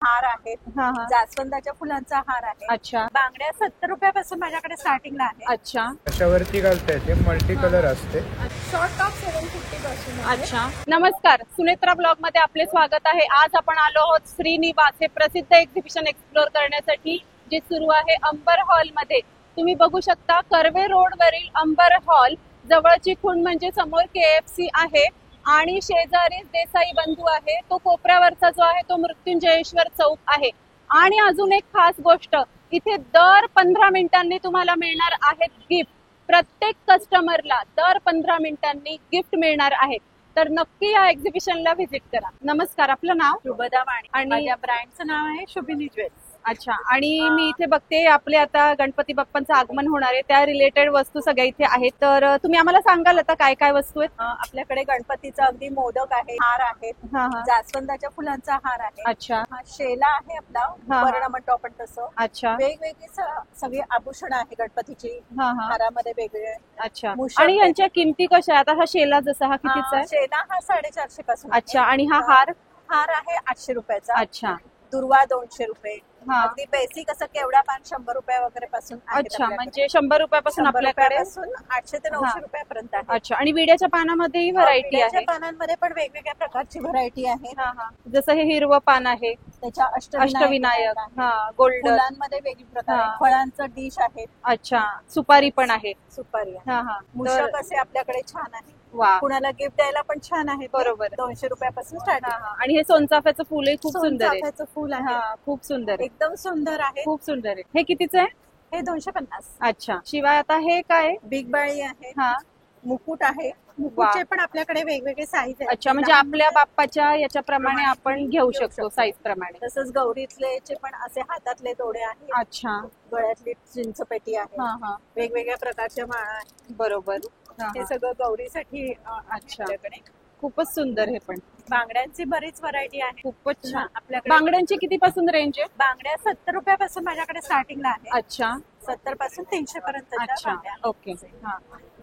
हार आहेत, जास्वंदाच्या फुलांचा हार आहे. अच्छा बांगड्या 70 रुपयापासून माझ्याकडे स्टार्टिंगला आहे. अच्छा अशावरती घालता येते, मल्टी कलर असते. शॉर्ट टॉप 750 पासून आहे. अच्छा नमस्कार, सुनेत्रा ब्लॉग मध्ये आपले स्वागत आहे. आज आपण आलो आहोत श्रीनिवास हे प्रसिद्ध एक्झिबिशन एक्सप्लोर करण्यासाठी, जे सुरू आहे अंबर हॉल मध्ये. तुम्ही बघू शकता कर्वे रोड वरील अंबर हॉल जवळची खूण म्हणजे समोर KFC आहे आणि शेजारीच देसाई बंधू आहे. तो कोपऱ्यावरचा जो आहे तो मृत्युंजयेश्वर चौक आहे. आणि अजून एक खास गोष्ट, इथे दर 15 मिनिटांनी तुम्हाला मिळणार आहेत गिफ्ट. प्रत्येक कस्टमरला दर 15 मिनिटांनी गिफ्ट मिळणार आहे. तर नक्की या एक्झिबिशनला व्हिजिट करा. नमस्कार, आपलं नाव? शुभदा वाणी आणि माझ्या ब्रँडचं नाव आहे शुभिनी ज्वेल्स. अच्छा, आणि मी इथे बघते आपले आता गणपती बाप्पांचं आगमन होणार आहे, त्या रिलेटेड वस्तू सगळ्या इथे आहेत. तर तुम्ही आम्हाला सांगाल आता काय काय वस्तू आहेत? आपल्याकडे गणपतीचा अगदी मोदक आहे, हार आहेत, जास्वंदाच्या फुलांचा हार आहे. अच्छा, हा शेला आहे आपला, वर्ण म्हणतो आपण तसं. अच्छा, वेगवेगळी सगळी आभूषण आहे गणपतीची, हारामध्ये वेगवेगळे. अच्छा, आणि यांच्या किमती कशा? आता हा शेला जसा हा कितीचा आहे? शेला हा 450 पासून. अच्छा, आणि हा हार? हार आहे 800 रुपयाचा. अच्छा, दुर्वा 200 रुपये. अगदी बेसिक असं केवढा पान 100 रुपये वगैरे पासून. अच्छा, म्हणजे 100 रुपयापासून आपल्याकडे 800 ते 900 रुपयापर्यंत आहे. अच्छा, आणि विड्याच्या पानामध्येही व्हरायटी आहे? विड्याच्या पानांमध्ये पण वेगवेगळ्या प्रकारची व्हरायटी आहे. जसं हे हिरवं पान आहे, त्याच्या अष्टविनायक, गोल्डन. फुलांमध्ये वेगळी प्रकार आहे, फळांचं डिश आहे. अच्छा, सुपारी पण आहे. सुपारी आहे. मूषक असे आपल्याकडे छान आहे. वा, कुणाला गिफ्ट द्यायला पण छान आहे. बरोबर. 200 रुपयापासून स्टार्ट आहे. आणि हे सोनचाफ्याचं फुलही खूप सुंदर आहे. सोनचाफ्याचं फुल आहे, खूप सुंदर आहे, एकदम सुंदर आहे. खूप सुंदर आहे. हे कितीचं आहे? हे 250. अच्छा, शिवाय आता हे काय? बिग बाळी आहे, हा, मुकुट आहे. मुकुटचे पण आपल्याकडे वेगवेगळे साईज आहेत. अच्छा, म्हणजे आपल्या बाप्पाच्या याच्याप्रमाणे आपण घेऊ शकतो साईज प्रमाणे. तसंच गौरीतले पण असे हातातले तोडे आहेत. अच्छा, गळ्यातली चिंचपेटी आहे, वेगवेगळ्या प्रकारच्या माळा आहेत. बरोबर. हे सगळं गौरीसाठी. अच्छा, खूपच सुंदर. हे पण बांगड्यांची बरीच व्हरायटी आहे. खूपच छान. आपल्याकडे बांगड्यांची किती पासून रेंज आहे? बांगड्या 70 रुपयापासून माझ्याकडे स्टार्टिंगला आहे. अच्छा, 70 पासून 300 पर्यंत. अच्छा, ओके.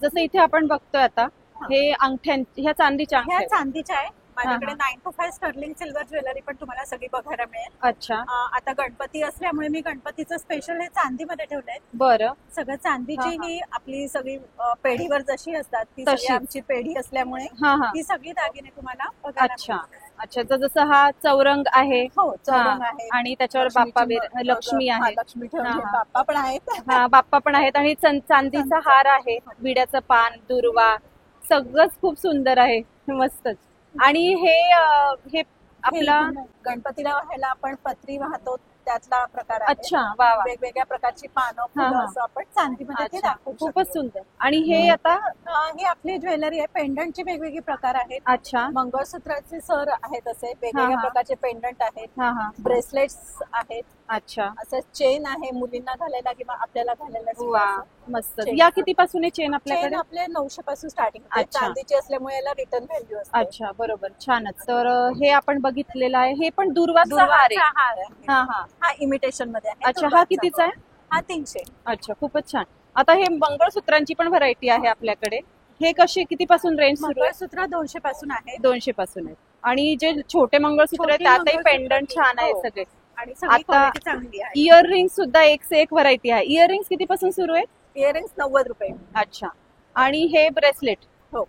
जसं इथे आपण बघतोय आता हे अंगठ्या, ह्या चांदीच्या ह्या अंगठ्या? चांदीच्या आहे. माझ्याकडे 9 to 5 स्टर्लिंग सिल्वर ज्वेलरी पण तुम्हाला सगळी बघायला मिळेल. अच्छा, आता गणपती असल्यामुळे मी गणपतीचं स्पेशल हे चांदीमध्ये ठेवलंय. बरं. सगळं चांदीची ही आपली सगळी पेढीवर जशी असतात ती सगळी आमची पेढी असल्यामुळे ही सगळी दागिने तुम्हाला बघायला. अच्छा, अच्छा. तर जसं हा चौरंग आहे. हो, चौरंग आहे आणि त्याच्यावर बाप्पा, लक्ष्मी आहे, लक्ष्मी ठेवली, बाप्पा पण आहेत. बाप्पा पण आहेत, आणि चांदीचा हार आहे, विड्याचं पान, दुर्वा, सगळंच खूप सुंदर आहे, मस्तच. आणि हे आपला गणपतीला व्हायला आपण पत्री वाहतो त्यातला प्रकार आहे. अच्छा, वा वा. वेगवेगळ्या प्रकारची पानं, फुलं असं आपण चांदीमध्ये ते दाखवू शकतो. खूपच सुंदर. आणि हे आता ही आपली ज्वेलरी आहे. पेंडंटचे वेगवेगळे प्रकार आहेत. अच्छा, मंगळसूत्राचे सर आहेत, असे वेगवेगळ्या प्रकारचे पेंडंट आहेत, ब्रेसलेट्स आहेत. अच्छा, असं चेन आहे मुलींना घालायला किंवा आपल्याला घालायला. वा, मस्त. या किती पासून आहे चेन आपल्याकडे? आपले 900 पासून स्टार्टिंग. चांदीची असल्यामुळे याला रिटर्न व्हॅल्यू असते. अच्छा, बरोबर, छानच. तर हे आपण बघितलेलं आहे, हे पण दुर्वाचा हार आहे. हा इमिटेशन मध्ये आहे. अच्छा, हा कितीचा आहे? हा 300. अच्छा, खूपच छान. आता हे मंगळसूत्रांची पण व्हरायटी आहे आपल्याकडे. हे कशी, किती पासून रेंज सुरू आहे? मंगळसूत्र 200 पासून आहे. 200 पासून आहे. आणि जे छोटे मंगळसूत्र आहे त्यातही पेंडंट छान आहे सगळे. आणि सगळी क्वालिटी चांगली आहे. इयररिंग सुद्धा एक से एक व्हरायटी आहे. इयररिंग्स किती पासून सुरू आहे? इयरिंग्स 90 रुपये. अच्छा, आणि हे ब्रेसलेट? हो.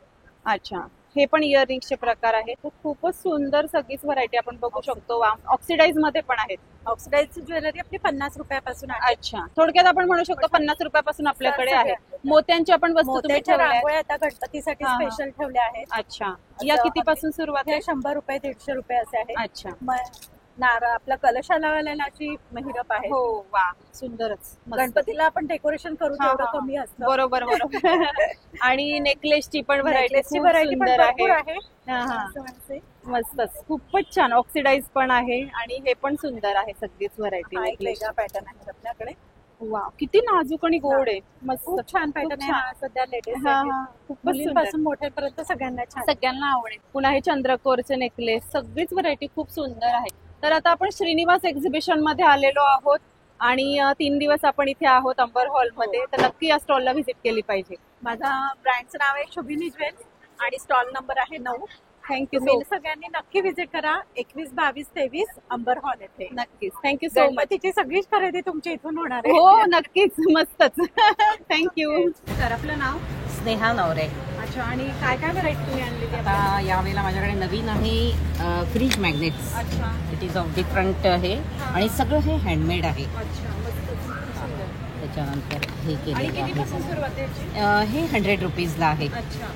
अच्छा, हे पण इयररिंग्सचे प्रकार आहेत. खूपच सुंदर सगळीच व्हरायटी आपण बघू शकतो. ऑक्सिडाइज मध्ये पण आहेत. ऑक्सिडाइज ज्वेलरी आपली 50 रुपयापासून आहे. अच्छा, थोडक्यात आपण म्हणू शकतो 50 रुपयापासून आपल्याकडे आहे. मोत्यांच्या पण वस्तू तुम्ही ठेवल्या आता गणपतीसाठी स्पेशल ठेवल्या आहेत. अच्छा, या किती पासून सुरुवात आहे? 100 रुपये 150 रुपये असे आहे. अच्छा, नारळ आपला कलशाला लावलेलाची महिरप आहे. हो, वा, सुंदरच. गणपतीला आपण डेकोरेशन करू तेवढं कमी असतं. बरोबर बरोबर. आणि नेकलेसची पण व्हरायटी सुंदर आहे. मस्तच, खूपच छान. ऑक्सिडाइज पण आहे आणि हे पण सुंदर आहे. सगळीच व्हरायटी. वेगळा पॅटर्न आहे आपल्याकडे. वा, किती नाजूक आणि गोड आहे. मस्त, खूप छान पॅटर्न आहे सध्या लेटेस्ट. खूपच मोठ्यापर्यंत सगळ्यांना छान, सगळ्यांना आवडेल. पुन्हा हे चंद्रकोरचे नेकलेस, सगळीच व्हरायटी खूप सुंदर आहे. तर आता आपण श्रीनिवास एक्झिबिशन मध्ये आलेलो आहोत आणि 3 दिवस आपण इथे आहोत अंबर हॉल मध्ये. तर नक्की या स्टॉलला व्हिजिट केली पाहिजे. माझा ब्रँडचं नाव आहे शुभिनी ज्वेल्स आणि स्टॉल नंबर आहे 9. थँक्यू तुम्ही सगळ्यांनी नक्की व्हिजिट करा 21, 22, 23 अंबर हॉल येथे. नक्कीच. Thank you so much. गणपतीची सगळीच खरेदी तुमच्या इथून होणार आहे. हो नक्कीच मस्तच. थँक्यू. तर आपलं नाव? स्नेहा नवरे. अच्छा. आणि काय काय व्हरायटी तुम्ही आणलेली आहे? आता यावेळेला माझ्याकडे नवीन आहे फ्रीज मॅग्नेट्स. अच्छा. इट इज ऑफ डिफरंट आहे आणि सगळं हे हँडमेड आहे. अच्छा. त्याच्यानंतर हे आणि केलेलं कितीपासून सुरुवात आहे याची? आहे हे 100 रुपीजला आहे. अच्छा.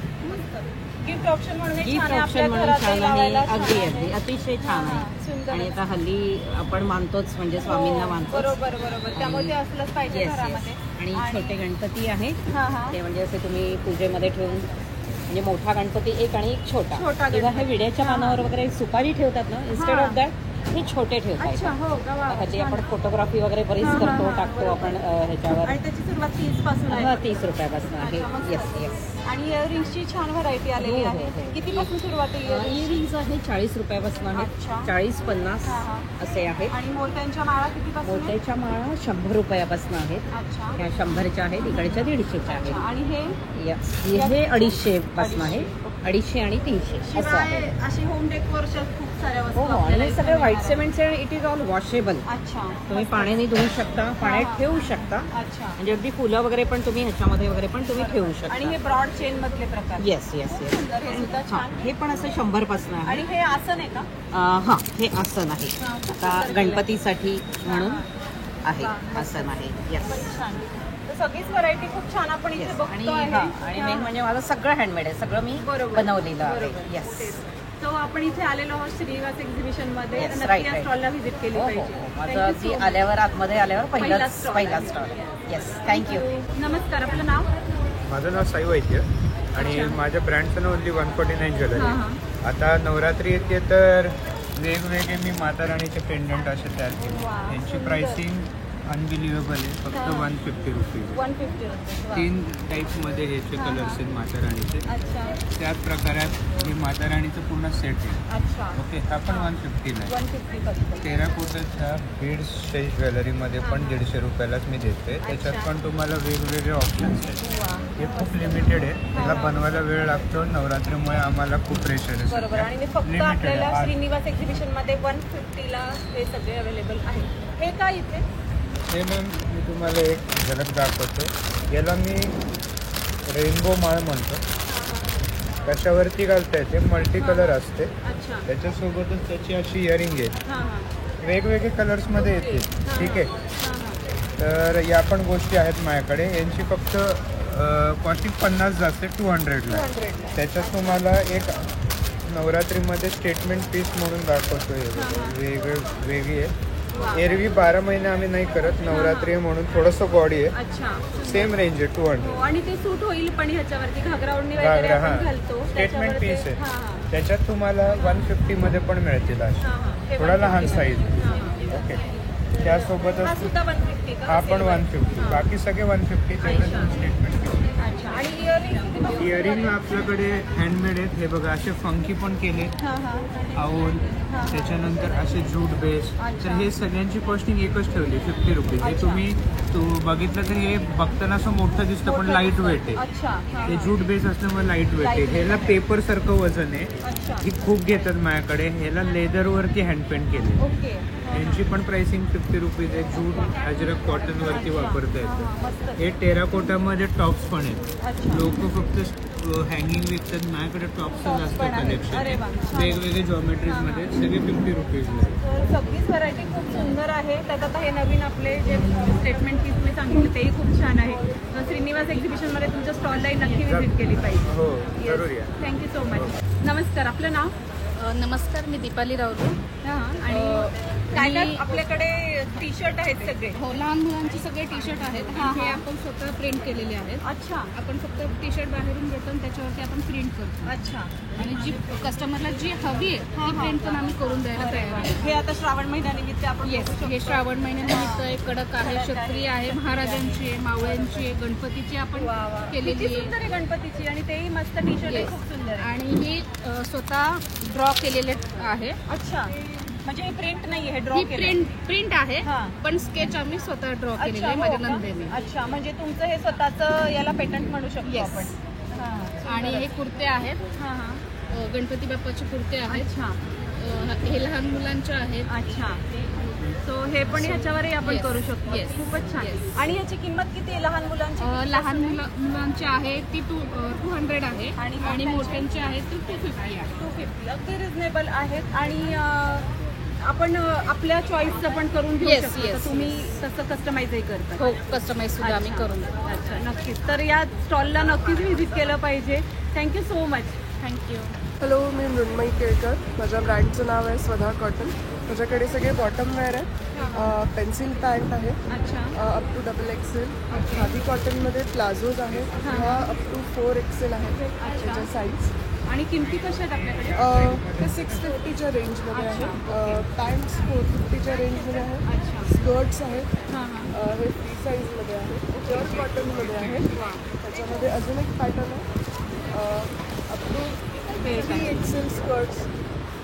गिफ्ट ऑप्शन म्हणून एक गिफ्ट छान आहे, ऑप्शन आपल्या म्हणून घरात छान आहे. लावायला अगदी छान अगदी आहे. अतिशय छान हा, आहे. सुंदर आणि आहे. आता हल्ली आपण मानतोच म्हणजे स्वामींना मानतो. बरोबर बरोबर. त्यामुळे ते असलंच पाहिजे येस घरामध्ये. आणि छोटे गणपती आहे हा हा. ते म्हणजे असे तुम्ही पूजेमध्ये ठेवून म्हणजे मोठा गणपती एक आणि एक छोटा छोटा किंवा गणपती. हे विड्याच्या पानावर वगैरे सुपारी ठेवतात ना इन्स्टेड हा. ऑफ दॅट हे छोटे ठेवता अच्छा. येतात. हो का? वा, हल्ली छान. आपण फोटोग्राफी वगैरे बरीच हा, हा, करतो हा, टाकतो बरोबर. आपण ह्याच्यावर. आणि त्याची सुरुवात 30 पासून आहे. 30 रुपयापासून आहे. अच्छा, मस्त. Yes yes. आणि इयरिंग्सची छान व्हरायटी आलेली हो, हो, आहे. हो. कितीपासून सुरुवात आहे इयरिंग? इयरिंग्स आहे 40 रुपयापासून आहे. अच्छा. 40-50 हा, हा. असे आहेत. आणि मोत्यांच्या माळा कितीपासून आहे? मोत्याच्या माळा 100 रुपयापासून आहेत. अच्छा. ह्या 100च्या आहेत इकडच्या 150च्या अच्छा. आहेत. आणि हे Yes. हे 250 पासून आहे. 250 आणि 300 असं शिवाय आहे. अशी होम डेकोरच्या खूप साऱ्या वस्तू हो हो आपल्याला आणि इथे सगळे व्हाईट मिळणार सिमेंटचे आणि इट इज ऑल वॉशेबल. आहे. अच्छा. तुम्ही पाण्याने धुवू शकता हा. पाण्यात ठेवू शकता अच्छा. म्हणजे अगदी फुलं वगैरे पण तुम्ही ह्याच्यामध्ये वगैरे पण तुम्ही ठेवू आणि हे शकता. ब्रॉड चेन मधले प्रकार. Yes yes yes. सुंदर. हे सुद्धा हा छान. हे पण असं 100 पासून आहे. आणि हे आसन आहे का? हा हे आसन आहे. हा, खूप आता सुंदर गणपतीसाठी म्हणून आहे हा, मस्त. आसन आहे. येस. पण छान. तर सगळीच व्हरायटी खूप छान आपण इथे आणि बघतो हा आहे. आणि मेन म्हणजे माझं सगळं हँडमेड आहे. सगळं मी बरोबर. बनवलेलं आहे. बरोबर. येस. तेच. तो आपण इथे आलेलो आहोत श्रीनिवास एक्झिबिशन मध्ये. Yes, नक्की right, या right. स्टॉलला व्हिजिट केली हो हो पाहिजे. हो. माझं Thank you अगदी so much. आल्यावर आतमध्ये आल्यावर पहिला पहिला stall. स्टॉल. Yes thank you. नमस्कार. आपलं नाव? माझं नाव साई वैद्य आणि अच्छा. माझ्या ब्रँडचं नाव ओनली 149 ज्वेलरी. हा, हा. आता नवरात्री येते तर वेगवेगळे मी माता राणीचे पेंडंट असे तयार केले. वा, यांची सुंदर. प्राइसिंग अनबिलिव्हेबल आहे. फक्त हा. 150 रुपीज. 150 रुपये. वा. 3 टाईपमध्ये ह्याचे हा, हा. कलर्स आहेत माता राणीचे. अच्छा. त्याच प्रकारात हे माता राणीचं पूर्ण सेट आहे. अच्छा. ओके हा पण 150 आहे. 150 फक्त. टेराकोटाच्या बीड्स ज्वेलरीमध्ये पण 150 रुपयालाच मी देते. त्याच्यात पण तुम्हाला वेगवेगळे ऑप्शन्स आहेत. वा. हे खूप लिमिटेड आहे. त्याला बनवायला वेळ लागतो. नवरात्रीमुळे आम्हाला खूप प्रेशर आहे. बरोबर. आणि ते फक्त आपल्याला श्रीनिवास एक्झिबिशन मध्ये 150 ला हे सगळे अवेलेबल आहे. हे काय इथे? हे मॅम मी तुम्हाला एक झलक दाखवतो. याला मी रेनबो माळ म्हणतो. कशावरती घालता येते. मल्टी कलर असते. अच्छा. त्याच्यासोबतच त्याची अशी इयरिंग आहे. हा हा. वेगवेगळे कलर्समध्ये येते. ठीक आहे. हा हा. तर या पण गोष्टी आहेत माझ्याकडे. यांची फक्त कॉस्टिंग 50 जाते 200ला. 200 ला. त्याच्यात तुम्हाला एक नवरात्रीमध्ये स्टेटमेंट पीस म्हणून दाखवतोय. वेगळी आहे. वा. एरवी 12 महिने आम्ही नाही करत. नवरात्री आहे म्हणून थोडंसं बॉडी आहे. अच्छा. सेम रेंज आहे 200. हो, आणि ते सूट होईल पण ह्याच्यावरती घागरा ओढणी वगैरे घागरा आपण हा घालतो स्टेटमेंट त्याच्यावर पीस ते- आहे. हा, हा. त्याच्यात तुम्हाला 150 मध्ये पण मिळतील अशी. हा, हा. हे थोडा 150 लहान साईज. हा, हा. ओके. हा त्यासोबतच सुद्धा 150 का? हा पण Silver. 150. हा. बाकी सगळे 150 तेवढे स्टेटमेंट पीस. अच्छा. आणि इयरिंग कितीपासून? इयरिंग आपल्याकडे हँडमेड आहेत. हे बघा असे फंकी पण केले. हा हा. आऊल त्याच्यानंतर असे जूट बेस. तर हे सगळ्यांची कॉस्टिंग एकच ठेवली 50 रुपीज. हे अच्छा. तुम्ही बघितलं तर हे बघताना असं मोठं दिसतं पण लाईट वेट आहे. अच्छा. हा, हे हा. जूट बेस असल्यामुळे लाईट वेट आहे. Light weight. ह्याला पेपर सारखं वजन आहे. अच्छा. ही खूप घेतात माझ्याकडे. ह्याला लेदरवरती हँडपेंट केले. ओके. हा, यांची पण प्राइसिंग 50 रुपीज आहे. जूट अजरक कॉटन वरती अच्छा. वापरता हा, येतं. हा. मस्त. हे टेराकोटामध्ये टॉप्स पण आहेत. अच्छा. लोक फक्त हँगिंग विकतात. माझ्याकडे टॉपचं Tops जास्त पण आहेत. कलेक्शन अरे आहे. वा. छान. वेगवेगळे जॉमेट्रीज मध्ये सगळे 50 रुपीजला आहे. तर सगळीच व्हरायटी खूप सुंदर आहे. त्यात आता हे नवीन आपले जे स्टेटमेंट पीस तुम्ही सांगितले तेही खूप छान आहे. श्रीनिवास एक्झिबिशन मध्ये तुमच्या स्टॉललाही नक्की व्हिजिट केली पाहिजे. हो जरूर या. Thank you so much. नमस्कार. आपलं नाव? नमस्कार, मी दीपाली राऊत. हा. आणि काय काय मी- आपल्याकडे टी शर्ट आहेत सगळे? हो, लहान मुलांचे सगळे टी शर्ट आहेत हा, आणि हे हा. आपण स्वतः प्रिंट केलेले आहेत. अच्छा. आपण फक्त टी शर्ट बाहेरून घेतो आणि त्याच्यावरती आपण प्रिंट करतो अच्छा. आणि जी कस्टमरला जी हवी आहे हा, ती हा. प्रिंट पण आम्ही करून द्यायला तयार आहे. हे आता श्रावण महिन्यानिमित्त आपण येस, बघू हे शकतो. श्रावण महिन्यानिमित्त आहे, कडक आहे, क्षत्रिय आहे, महाराजांची आहे, मावळ्यांची आहे, गणपतीची आपण वा, वा. किती केलेली सुंदर आहे. आहे गणपतीची. आणि तेही मस्त टी शर्ट आहे. Yes. खूप सुंदर आहे. आणि ही स्वतः ड्रॉ केलेले आहे. अच्छा. म्हणजे हे प्रिंट नाही आहे, ड्रॉ ही केलं. प्रिंट आहे, हा. पण स्केच आम्ही स्वतः ड्रॉ केलेले अच्छा. आहे हो माझ्या का? नंदेने. अच्छा. म्हणजे तुमचं हे स्वतःच याला पेटंट म्हणू शकतो Yes. आपण. हा. आणि हे कुर्ते आहेत. हा, हा. गणपती बाप्पाचे कुर्ते आहेत. अच्छा हे लहान मुलांचे आहेत. अच्छा. सो हे पण ह्याच्यावरही आपण Yes. करू शकतो. Yes. खूपच छान. Yes. आणि याची किंमत किती आहे लहान मुलांची? लहान मुलांचे आहे ती 200 आहे आणि आणि मोठ्यांचे आहे ती 250 आहे. 250 अगदी रिझनेबल आहेत. आणि आपण आपल्या चॉईसचं पण करून घेऊ Yes, शकतो. yes, तर तुम्ही तसं कस्टमाइजही करता. हो, कस्टमाइज सुद्धा आम्ही करून देतो. अच्छा, नक्कीच. तर या स्टॉलला नक्कीच व्हिजिट केलं पाहिजे. Thank you so much. Thank you. Hello, मी मृण्मयी केळकर. माझ्या ब्रँडचं नाव आहे स्वधा कॉटन. माझ्याकडे सगळे बॉटम वेअर आहे, पेन्सिल पॅन्ट आहे, अच्छा अप टू XXL. खादी कॉटनमध्ये प्लाझोज आहेत, ह्या अप टू 4XL आहेत त्याच्या साईज. आणि किमती कशा आहेत आपल्याकडे? ते 650च्या रेंजमध्ये आहे. पॅन्ट्स 450च्या रेंजमध्ये आहेत. अच्छा. स्कर्ट्स आहेत, हां हां. हे फ्री साईजमध्ये आहे, प्युअर कॉटनमध्ये आहे. त्याच्यामध्ये अजून एक पॅटर्न आहे, अप टू 3XL स्कर्ट्स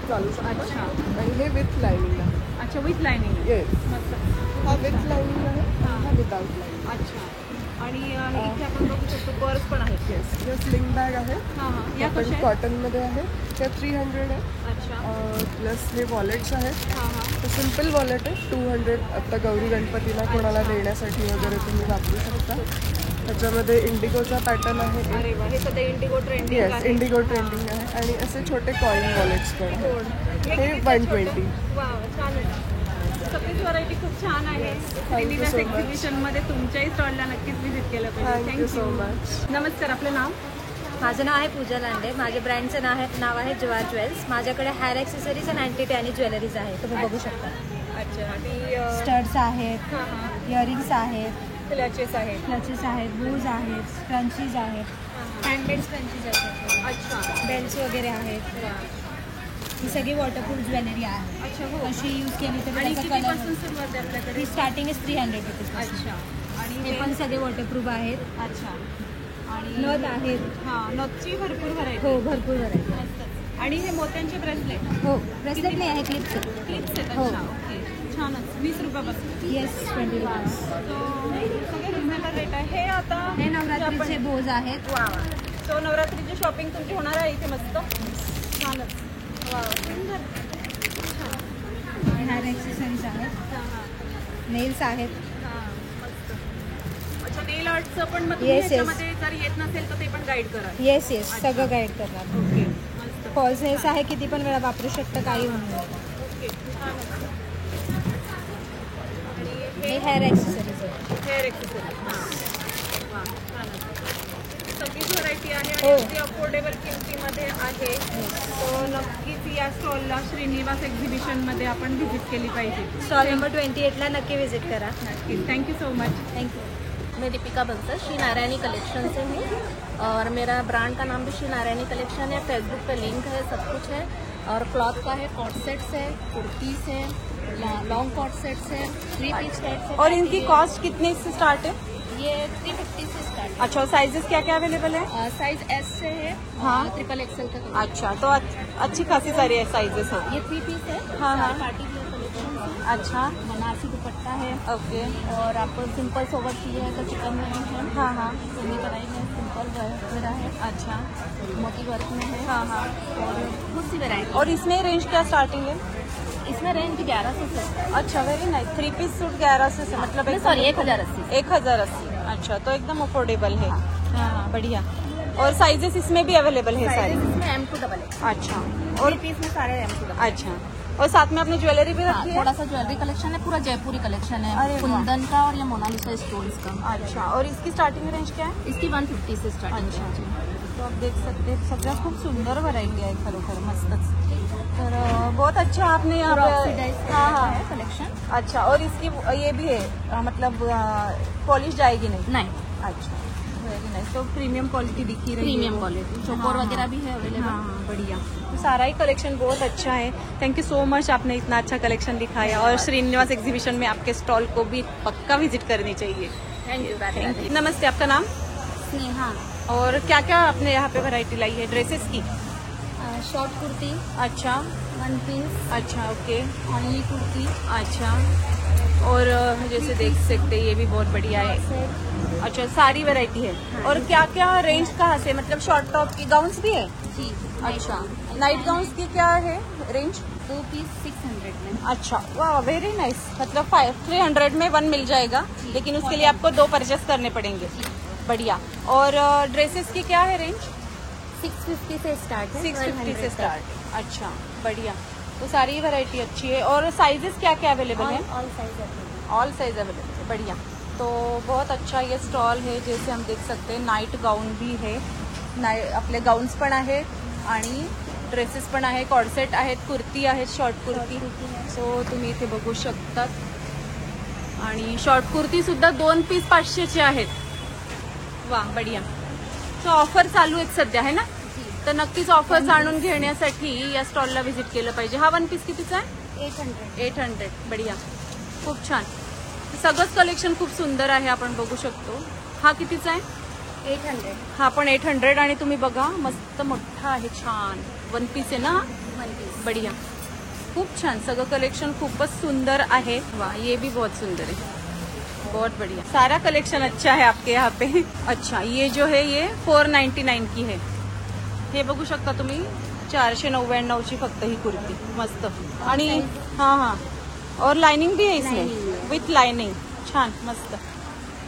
चालू शकतात. अच्छा. आणि हे विथ लाईनिंग आहे. अच्छा, विथ लाईनिंग. येस, मस्त. हा विथ लाईनिंग आहे, हा विदाउट लाईनिंग. अच्छा. आणि इथे आपण बघू शकतो पर्स पण आहेत. येस, हे स्लिंग बॅग आहे, हां हां. या पण कशा आहेत? कॉटनमध्ये आहे. त्या 300 आहे. अच्छा. प्लस हे वॉलेट्स आहेत. हां हां. सिम्पल वॉलेट आहे, 200. आता गौरी गणपतीला कोणाला देण्यासाठी वगैरे तुम्ही वापरू शकता. त्याच्यामध्ये इंडिगोचा पॅटर्न आहे. अरे वा, हे सध्या इंडिगो ट्रेंडिंग येस, आहे. इंडिगो ट्रेंडिंग आहे. आणि असे छोटे कॉइन वॉलेट्स पण आहेत. हे 120. वाव, छानच. सगळीच व्हरायटी खूप छान आहे. Shrinivas so much. एक्झिबिशनमध्ये तुमच्याही स्टॉलला नक्कीच व्हिजिट केलं पाहिजे. Thank you so much. नमस्कार, आपलं नाव? माझं नाव आहे पूजा लांडे. माझ्या ब्रँडचं नाव आहे जवार ज्वेल्स. माझ्याकडे हेअर ॲक्सेसरीज आणि अँटी टॅनी ज्वेलरीज आहे, तुम्ही बघू शकता. अच्छा. आणि स्टड्स आहेत, हां हां. इयरिंग्स आहेत, क्लचेस आहेत. क्लचेस आहेत, बूज आहेत, स्क्रंचीज आहेत, हँडमेड स्क्रंचीज आहेत, अच्छा. बेल्ट्स वगैरे आहेत. ही सगळी वॉटरप्रूफ ज्वेलरी आहे. अच्छा. हो. अशी यूज केली तर आणि त्याचा कितीपासून कलर. सुरुवात आहे आपल्याकडे? ही स्टार्टिंग इज 300 रुपीज. अच्छा. आणि हे पण सगळे वॉटरप्रूफ आहेत. अच्छा. आणि नथ आहेत. हां, नथची भरपूर व्हरायटी. हो, भरपूर व्हरायटी. मस्त. आणि हे मोत्यांचे ब्रेसलेट? हो, ब्रेसलेट नाही आहे, क्लिप्स. क्लिप्स आहेत. हो. अच्छा. ओके, छानच. 20 रुपयापासून. Yes, 20 rupees. सगळे रिझनेबल रेट आहे. हे आता हे नवरात्रीचे बोज आहेत. वा. सो नवरात्रीची शॉपिंग तुमची होणार आहे इथे. मस्त, छानच. वा, सुंदर. हेअर ॲक्सेसरीज आहेत, हां हां. नेल्स आहेत. हां, मस्त. अच्छा, नेल आर्टचं पण मग तुम्ही Yes, yes. ह्याच्यामध्ये जर येत नसेल तर ते पण गाईड करा. येस येस, सगळं गाईड करणार. ओके, मस्त. फॉल्स नेल्स आहे, किती पण वेळा वापरू शकता, काही होणार नाही. ओके, छानच. आणि हे हेअर ॲक्सेसरीज आहे. Hair accessory. हां, वा, छानच. सगळीच व्हरायटी आहे हो. आणि अगदी अफोर्डेबल किमतीमध्ये आहे. तो नक्कीच या स्टॉलला श्रीनिवास एक्झिबिशनमध्ये आपण व्हिजिट केली पाहिजे. स्टॉल नंबर 28ला नक्की विजिट करा. नक्कीच. Thank you so much. थँक्यू. मैं दीपिका बंसल श्री नारायणी कलेक्शन से हूँ और मेरा ब्रांड का नाम भी श्री नारायणी कलेक्शन है. फेसबुक पे लिंक है, सब कुछ है. और क्लॉथ का है, कॉट सेट्स है, कुर्तीस है, लॉन्ग कॉट सेट्स है, 3 पीस सेट्स है. और इनकी कॉस्ट कितने से स्टार्ट है? ये 350 से स्टार्ट अच्छा, और साइजेस क्या क्या अवेलेबल है? है. साइज S से है, हाँ. XXL तक. अच्छा, तो अच्छी खासी सारी साइजेस है. ये 3 पीस है. हाँ, हाँ. पार्टी वेयर कलेक्शन है. अच्छा. बनारसी दुपट्टा है. ओके. और आपको सिंपल सोवर चाहिए है तो चिकन में है. हाँ हाँ. सेमी कढ़ाई में सिंपल वगैरह है. अच्छा. मोती वर्क में है. हाँ हाँ. और बहुत सी वैरायटी. और इसमें रेंज क्या स्टार्टिंग है? इसमें रेंज 1100 से. अच्छा, वेरी नाइस. 3 पीस सूट 1100 से, मतलब सॉरी 1080. 1080. अच्छा, तो एकदम अफोर्डेबल है. हाँ, बढ़िया. और साइजेस इसमें भी अवेलेबल है सारे? इसमें M2XX. अच्छा. और और पीस में सारे M2XX. अच्छा, और साथ में आपने ज्वेलरी भी हाँ, रखी है? थोड़ा सा ज्वेलरी कलेक्शन है, पूरा जयपुरी कलेक्शन अरे है. वाह. कुंदन का और ये मोनालिसा स्टोन्स का. अच्छा, और इसकी स्टार्टिंग रेंज क्या है? इसकी 150 से स्टार्टिंग अच्छा. है. तो आप देख सकते हैं, सगळ्यात खूप सुंदर व्हरायटी आहे खरोखर, मस्तच. तर बहुत अच्छा आपने यहाँ पे. हाँ हाँ. कलेक्शन. अच्छा, और इसकी ये भी है, मतलब पॉलिश जाएगी नहीं? नहीं, अच्छा, वेरी नाइस. तो प्रीमियम क्वालिटी दिखी रही है. Premium quality. चोकोर हाँ, वगैरह भी है अवेलेबल. हाँ, बढ़िया. तो सारा ही कलेक्शन बहुत अच्छा है. थैंक यू सो मच, आपने इतना अच्छा कलेक्शन दिखाया. और श्रीनिवास एग्जीबिशन में आपके स्टॉल को भी पक्का विजिट करनी चाहिए. Thank you. नमस्ते, आपका नाम? स्नेहा. और क्या क्या आपने यहाँ पे वैरायटी लाई है ड्रेसेस की? शॉर्ट कुर्ती, अच्छा. 1 पीस, अच्छा, ओके. ऑनली कुर्ती, अच्छा. और जैसे देख सकते हैं, ये भी बहुत बढ़िया है. सेट. अच्छा, सारी वैरायटी है. और क्या क्या रेंज कहाँ से, मतलब शॉर्ट टॉप की गाउन्स भी है? जी अच्छा, नाइट गाउन्स की क्या है रेंज? 2 पीस 600 में। अच्छा, वाह वेरी नाइस। मतलब 300 में 1 मिल जाएगा, लेकिन उसके लिए आपको 2 परचेस करने पड़ेंगे। बढ़िया। और ड्रेसेस की क्या है रेंज? 650 से स्टार्ट है, 650 से स्टार्ट। अच्छा, बढ़िया। तो सारी वैरायटी अच्छी है। और साइजेस क्या क्या अवेलेबल है? All size. All size available है। बढ़िया। तो बहुत अच्छा ये स्टॉल है, जैसे हम देख सकते हैं नाईट गाऊन भी है, आपले गाऊन्स पण आहेत आणि ड्रेसेस पण आहे, कॉर्डसेट आहेत, कुर्ती आहेत, शॉर्ट कुर्ती। सो तुम्ही इथे बघू शकतात। आणि शॉर्ट कुर्ती सुद्धा 2 पीस 500चे आहेत। वा, बढ़िया। सो ऑफर चालू आहेत सध्या, है ना? तर नक्कीच ऑफर्स आणून घेण्यासाठी या स्टॉलला व्हिजिट केलं पाहिजे। हा 1 पीस कितीचा आहे? 800। बढ़िया, खूप छान। सगळंच कलेक्शन खूप सुंदर आहे, आपण बघू शकतो। हा कितीचा आहे? 800। हा पण 800। आणि तुम्ही बघा, मस्त मोठा आहे, छान 1 पीस आहे ना? 1 पीस। बढ़िया, खूप छान। सगळं कलेक्शन खूपच सुंदर आहे। वाह, ये भी बहुत सुंदर है, बहुत बढ़िया। सारा कलेक्शन अच्छा है आपके यहाँ पे। अच्छा, ये जो है ये 499 की है। हे बघू शकता तुम्ही, 499ची फक्त ही कुर्ती, मस्त। आणि हाँ हाँ, और लाइनिंग भी है इसमें, विथ लाइनिंग, छान, मस्त,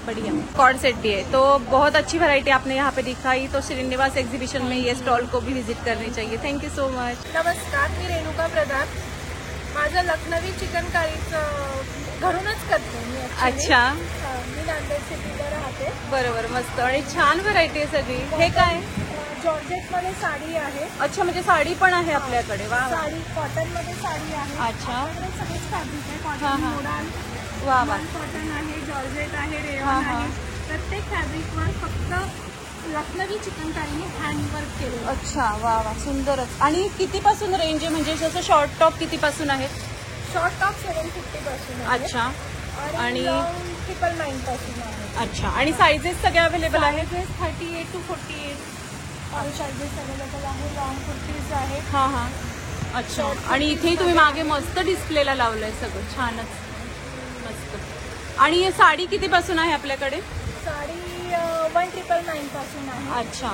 बढ़िया। कॉर्ड सेट भी है। तो बहुत अच्छी वैरायटी आपने यहाँ पे दिखाई। तो श्रीनिवास एग्जीबिशन में ये स्टॉल को भी विजिट करनी चाहिए। Thank you so much. नमस्कार, मी रेणुका प्रधान। माझं लखनवी चिकन करीचं घरूनच करते मी actually. अच्छा, मी नांदेड सिटीला राहते। बरोबर, मस्त आणि छान व्हरायटी आहे सगळी। हे काय? जॉर्जेटमध्ये साडी आहे। अच्छा, म्हणजे साडी पण आहे आपल्याकडे? वा वा, साडी कॉटनमध्ये साडी आहे। अच्छा, आपल्याकडे सगळेच फॅब्रिक आहे, हा, कॉटन, हा. मोडाल, वा वा, कॉटन आहे, जॉर्जेट आहे, हा, रेयॉन हा. आहे। प्रत्येक फॅब्रिकवर फक्त लखनवी चिकनकारीने हँडवर्क केलेलं आहे। अच्छा, वा वा, सुंदरच। आणि कितीपासून रेंज आहे, म्हणजे जसं शॉर्ट टॉप कितीपासून आहे? शॉर्ट टॉप 750 पासून आहे। अच्छा, आणि आणि लॉंग 999 पासून आहे। अच्छा, आणि साईजेस सगळ्या अवेलेबल आहेत? 38 to 48 ऑल साइजेस अवेलेबल आहे। लॉंग कुर्तीज आहे। हा हा, अच्छा। आणि इथेही तुम्ही मागे मस्त डिस्प्लेला लावलंय सगळं, छानच, मस्त। आणि ही साडी कितीपासून आहे आपल्याकडे? साडी 1999 पासून आहे। अच्छा,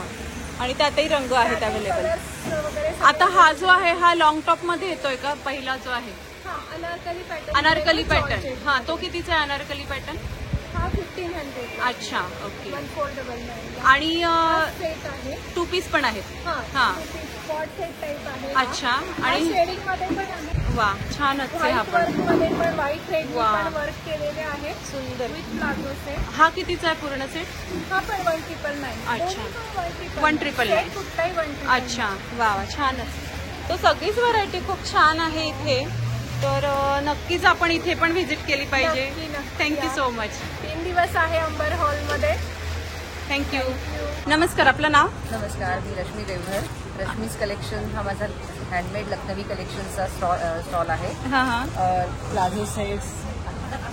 आणि त्यातही रंग आहेत अवेलेबल। कलर्स वगैरे आता हा जो आहे हा लॉंग टॉप मध्ये येतोय का? पहिला जो आहे हा अनारकली पॅटर्न। अनारकली पॅटर्न, हा तो कितीचा आहे अनारकली पॅटर्न? हा 1500। अच्छा, ओके। 1499। आणि सेट आहे, 2 पीस पण आहेत? हा हा, स्पॉट सेट टाइप आहे। अच्छा। आणि आणि शेडिंग मध्ये पण आहे, वा, छानच आहे हा व्हाईट पण, वर्क मध्ये पण, व्हाईट थ्रेड वा. पण वर्क केलेले आहे, सुंदर। With palazzo set. हा कितीचा आहे पूर्ण सेट? हा पण 1999। अच्छा. 1999 1999. कुठलाही 1999। अच्छा, वा वा, छानच। तो सगळीच व्हरायटी खूप छान आहे इथे, तर नक्कीच आपण इथे पण व्हिजिट केली पाहिजे। नक्की, नक्की थँक्यू या. So much. 3 दिवस आहे अंबर हॉलमध्ये। थँक्यू। नमस्कार, आपलं नाव? नमस्कार, मी रश्मी देवधर। रश्मीज कलेक्शन हा माझा हँडमेड लखनवी कलेक्शनचा स्टॉल आहे। हां हां, प्लाझो सेट्स,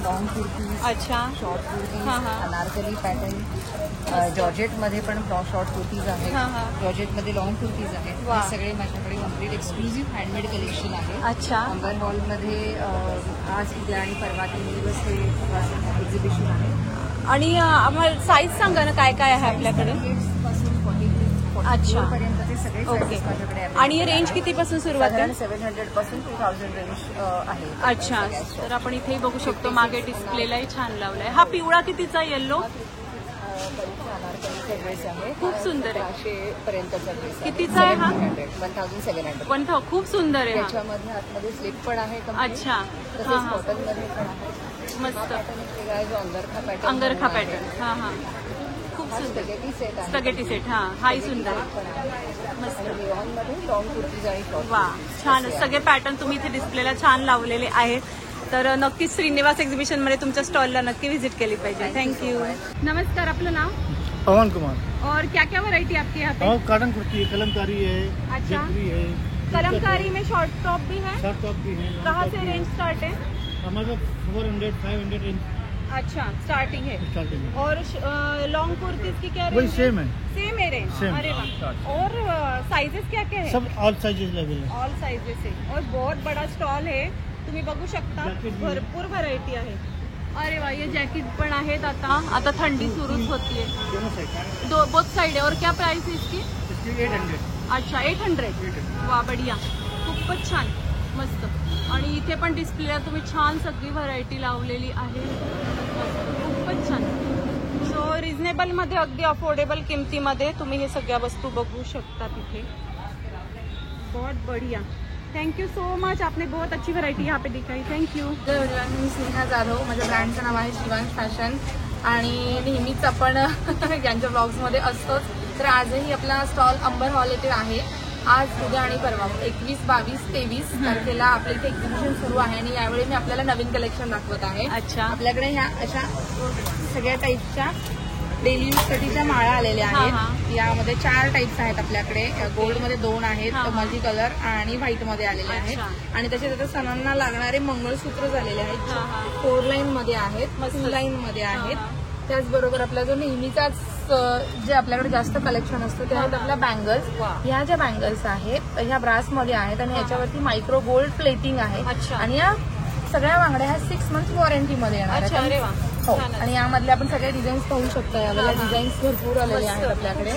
लॉंग कुर्तीज, अच्छा, शॉर्ट कुर्तीज, हा, हा. अनारकली पॅटर्न, जॉर्जेटमध्ये पण शॉर्ट कुर्तीज आहेत, हा, हा. जॉर्जेटमध्ये लॉंग कुर्तीज आहेत। वा. हे सगळे माझ्याकडे कम्प्लीट एक्सक्लुझिव्ह हँडमेड कलेक्शन आहे। अच्छा, अंबर हॉलमध्ये आज, उद्या आणि परवा 3 दिवस हे एक्झिबिशन आहे। आणि आम्हाला साईज सांगा ना, काय काय आहे आपल्याकडे? पासून 40 अच्छा. पर्यंतचे सगळे ओके। साईजेस माझ्याकडे available आणि रेंज आहे। कितीपासून सुरुवात आहे? साधारण 700 पासून 2000 रेंज आहे। अच्छा, तर आपण इथेही बघू शकतो, मागे डिस्प्लेलाही छान लावलाय। हा पिवळा कितीचा? येल्लो अनारकलीचा ड्रेस आहे, खूप सुंदर आहे। 500 पर्यंतचा ड्रेस आहे। कितीचा आहे हा? 1700। पण खूप सुंदर आहे हा। त्याच्यामध्ये आतमध्ये स्लिप पण आहे complete. अच्छा, तसेच हा हा, कॉटन मध्ये पण आहे। मस्त, पॅटर्न वेगळा आहे, जो अंगरखा पॅटर्न अंगरखा पॅटर्न, हा हा, खूप सुंदर। स्पेगेटी सेट आहे। स्पॅगेटी सेट, हा, हाही सुंदर आहे, मस्त। आणि लिओन मध्ये लॉंग कुर्तीज आणि शॉर्ट वा, छान। सगळे पॅटर्न तुम्ही इथे डिस्प्लेला छान लावलेले आहेत, तर नक्कीच श्रीनिवास एक्झिबिशन मध्ये तुमच्या स्टॉलला नक्की व्हिजिट केली पाहिजे। थँक्यू। नमस्कार, आपलं नाव? पवन कुमार। और क्या क्या वैरायटी आपके यहाँ पे? और कॉटन कुर्ती है, कलमकारी है, अच्छा। जयपुरी है, कलमकारी में शॉर्ट टॉप भी है? शॉर्ट टॉप भी है। कहाँ से रेंज स्टार्ट है? हमारे 400 500 रेंज अच्छा, स्टार्टिंग है। स्टार्टिंग है। और लॉन्ग कुर्तीज की क्या रेंज? वही सेम है, सेम है रेंज। सेम। अरे वाह। और साइजेस क्या क्या है? सब ऑल साइजेस लेवल है। ऑल साइजेस है, और बहुत बड़ा स्टॉल है, तुम्ही बघू शकता, जॅकेट भी है। भरपूर व्हरायटी आहे। अरे वा, ये जॅकेट पण आहेत। आता थंडी सुरूच होतीये, दोनों साइड बोथ साइड है। और क्या प्राइस है इसकी? इसकी 800। अच्छा 800. वा बढिया, खूपच छान, मस्त. आणि इथे पण डिस्प्लेला तुम्ही छान सगळी व्हरायटी लावलेली आहे, खूपच छान. सो रिझनेबल मध्ये, अगदी अफोर्डेबल किमतीमध्ये तुम्ही हे सगळ्या वस्तू बघू शकता तिथे. बहुत बढ़िया, थैंक यू सो मच. आपने बहुत अच्छी वैरायटी यहाँ पे दिखाई. Thank you. मी स्नेहा जाधव, माझ्या ब्रँडचं नाव आहे शिवांश फॅशन आणि नेहमीच आपण यांच्या ब्लॉग्समध्ये असतोच. तर आजही आपला स्टॉल अंबर हॉल येथे आहे. आज, उद्या आणि परवा 21, 22, 23 तारखेला आपल्या इथे एक्झिबिशन सुरू आहे आणि यावेळी मी आपल्याला नवीन कलेक्शन दाखवत आहे. अच्छा. आपल्याकडे ह्या अशा सगळ्या टाईपच्या डेली यूजसाठीच्या माळा आलेल्या आहेत. यामध्ये 4 टाईप्स आहेत आपल्याकडे. गोल्डमध्ये 2 आहेत, मल्टी कलर आणि व्हाईटमध्ये आलेले आहेत. आणि त्याच्यात आता सणांना लागणारे मंगळसूत्र झालेले आहेत. 4 लाईन मध्ये आहेत, 2 लाईन मध्ये आहेत. त्याचबरोबर आपला जो नेहमीचाच जे आपल्याकडे जास्त कलेक्शन असतं ते आहेत आपल्या बँगल्स. ह्या ज्या बँगल्स आहेत ह्या ब्रासमध्ये आहेत आणि याच्यावरती मायक्रो गोल्ड प्लेटिंग आहे. आणि या सगळ्या बांगड्या ह्या 6 मंथ वॉरंटीमध्ये येणार आहेत. हो, आणि यामधले आपण सगळे डिझाईन्स पाहू शकतो. यावेळेला डिझाईन्स भरपूर आलेले आहेत आपल्याकडे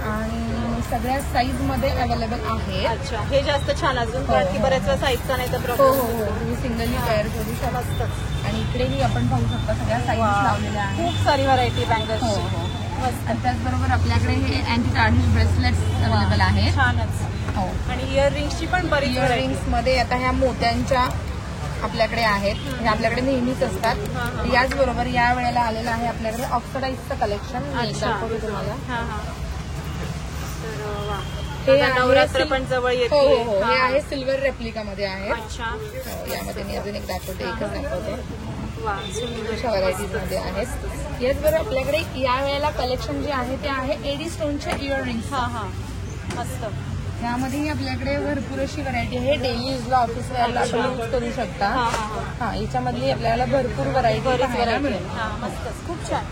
आणि सगळ्या साईज मध्ये अवेलेबल आहेत. अच्छा, हे जास्त छान. अजून बऱ्याच साईजचा नाही तर हो हो हो, तुम्ही सिंगलली तयार करू शकता. आणि इकडेही आपण पाहू शकता सगळ्या साईज लावलेल्या आहेत. खूप सारी व्हरायटी बँगल्स. हो हो. आणि त्याचबरोबर आपल्याकडे हे अँटी टार्निश ब्रेसलेट्स अवेलेबल आहेत. छानच. हो. आणि इयररिंग्स ची पण बरीच इयररिंग्स मध्ये आता ह्या मोत्यांच्या आपल्याकडे आहेत. हे आपल्याकडे नेहमीच असतात. याचबरोबर या वेळेला आलेलं आहे आपल्याकडे ऑक्सिडाइजचं कलेक्शन. दाखवतो तुम्हाला. हे नवरात्र पण जवळ येते. हो हो, हे आहे सिल्वर रेप्लिका मध्ये आहे. अच्छा. यामध्ये मी अजून एक दाखवते, एकच दाखवते. अशा व्हरायटीज मध्ये आहेत. याचबरोबर आपल्याकडे या वेळेला कलेक्शन जे आहे ते आहे एडी स्टोनचे इयररिंग्स. मस्त. यामध्येही आपल्याकडे भरपूर अशी व्हरायटी आहे. डेली युजला ऑफिस वेअरला आपण यूज करू शकता. हा, याच्यामधली आपल्याला भरपूर व्हरायटी मिळेल. मस्तच, खूप छान.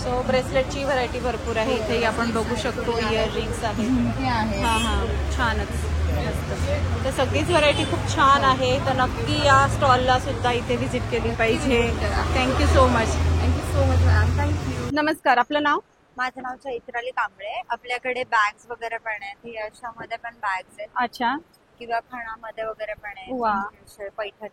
सो ब्रेसलेटची व्हरायटी भरपूर आहे. इथे आपण बघू शकतो इयररिंग्स आहेत. छानच, मस्त. तर सगळीच व्हरायटी खूप छान आहे. तर नक्की या स्टॉलला सुद्धा इथे व्हिजिट केली पाहिजे. Thank you so much. Thank you so much ma'am. Thank you. नमस्कार, आपलं नाव? माझं नाव चैत्राली कांबळे. आपल्याकडे बॅग्स वगैरे पण आहेत. हे अशामध्ये पण बॅग्स आहेत. अच्छा. किंवा खणामध्ये वगैरे पण वा. आहेत. पैठणी.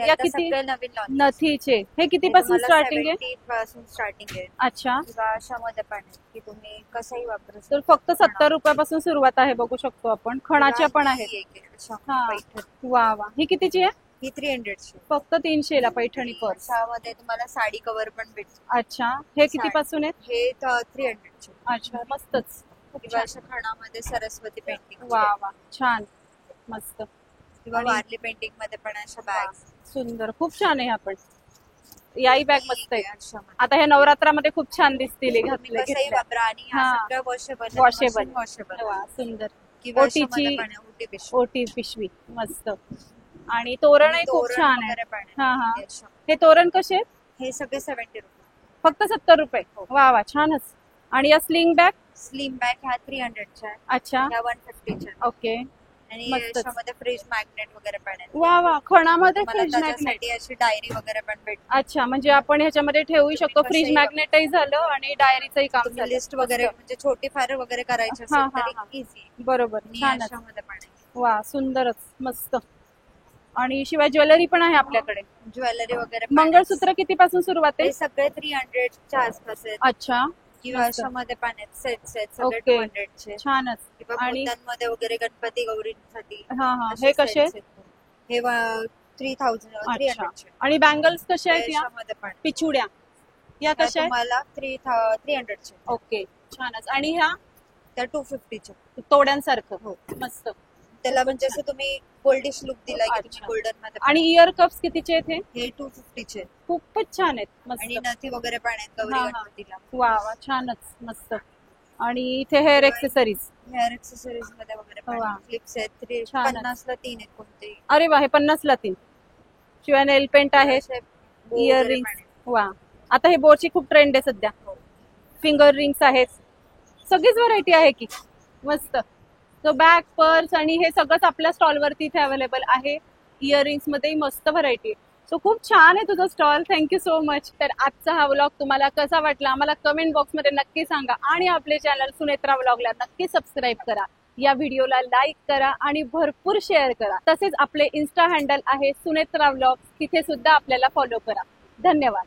या किती? नवीन लॉन्च. नथीचे हे कितीपासून स्टार्टिंग आहे? 70 पासून स्टार्टिंग आहे. अच्छा. किंवा अशामध्ये पण आहे की तुम्ही कसंही वापरू शकता. तर फक्त 70 रुपयापासून सुरुवात आहे, बघू शकतो आपण. खणाच्या पण आहेत. वा वा. ही कितीची आहे? ही 300ची. फक्त 300 ला पैठणी पर्स. त्यामध्ये तुम्हाला साडी कव्हर पण भेटतो. अच्छा. हे किती पासून आहेत? हे 300चे. अच्छा, मस्तच. किंवा अशा खणामध्ये सरस्वती पेंटिंग. वा वा, छान, मस्त. किंवा वारली पेंटिंग मध्ये पण अशा बॅग्स. सुंदर, खूप छान आहे. आपण याही बॅग मस्त आहे. आता ह्या नवरात्रामध्ये खूप छान दिसतील. कसंही वापरा आणि सगळ्या वॉशेबल. वॉशेबल. सुंदर. ओटी पिशवी, मस्त. आणि तोरणही खूप छान आहे. हे तोरण कसे आहेत? हे सगळे 70 रुपये. फक्त 70 रुपये. वा वा, छानच. आणि या स्लिंग बॅग? स्लिम बॅग ह्या 300च्या. अच्छा. ह्या 150च्या. ओके. आणि याच्यामध्ये फ्रीज मॅग्नेट वगैरे पण आहे. वा वा, खणामध्ये फ्रीज मॅग्नेट. अशी डायरी वगैरे पण भेटते. अच्छा, म्हणजे आपण ह्याच्यामध्ये ठेवू शकतो. फ्रीज मॅग्नेटही झालं आणि डायरीचंही काम झालं. लिस्ट वगैरे म्हणजे छोटी फार वगैरे करायची असेल तरी इझी. बरोबर, छान. अशामध्ये पण आहे. वा, सुंदरच, मस्त. आणि शिवाय ज्वेलरी पण आहे आपल्याकडे. ज्वेलरी वगैरे. मंगळसूत्र किती पासून सुरुवात आहे? सगळे 300च्या आसपास आहेत. अच्छा. किंवा अशामध्ये पण आहेत सेट सगळे 200चे. छानच. आणि मुद्दांमध्ये वगैरे गणपती गौरींसाठी. हे कसे? हे 3,300. आणि बँगल्स कशा आहेत? यामध्ये पण पिचुड्या या कशा आहेत? मला 300चे. ओके, छानच. आणि ह्या? त्या 250च्या. तोड्यांसारखं. हो, मस्त. त्याला म्हणजे असं तुम्ही गोल्डिश लुक दिला की तुम्ही गोल्डन मध्ये. आणि इयर कप्स कितीचे आहेत? हे 250चे. खूपच छान आहेत, मस्त. आणि नथी वगैरे पण आहेत गौरी गणपतीला. वा वा, छानच, मस्त. आणि इथे हेअर एक्सेसरीज. हेअर एक्सेसरीज मध्ये वगैरे पण क्लिप्स आहेत. 50ला 3 आहेत कोणते. अरे वा, हे 50ला 3. शिवाय नेल पेंट आहे, इयररिंग्स. वा, आता हे बोरची खूप ट्रेंड आहे सध्या. फिंगर रिंग्स आहेत. सगळीच व्हरायटी आहे की, मस्त. सो बॅग, पर्स आणि हे सगळंच आपल्या स्टॉलवरती इथे अवेलेबल आहे. इयररिंग्स मध्येही मस्त व्हरायटी आहे. सो खूप छान आहे तुझं स्टॉल. Thank you so much. तर आजचा हा व्लॉग तुम्हाला कसा वाटला आम्हाला कमेंट बॉक्समध्ये नक्की सांगा आणि आपले चॅनल सुनेत्रा व्लॉगला नक्की सबस्क्राईब करा. या व्हिडिओला लाईक करा आणि भरपूर शेअर करा. तसेच आपले इन्स्टा हँडल आहे सुनेत्रा व्लॉग्स, तिथे सुद्धा आपल्याला फॉलो करा. धन्यवाद.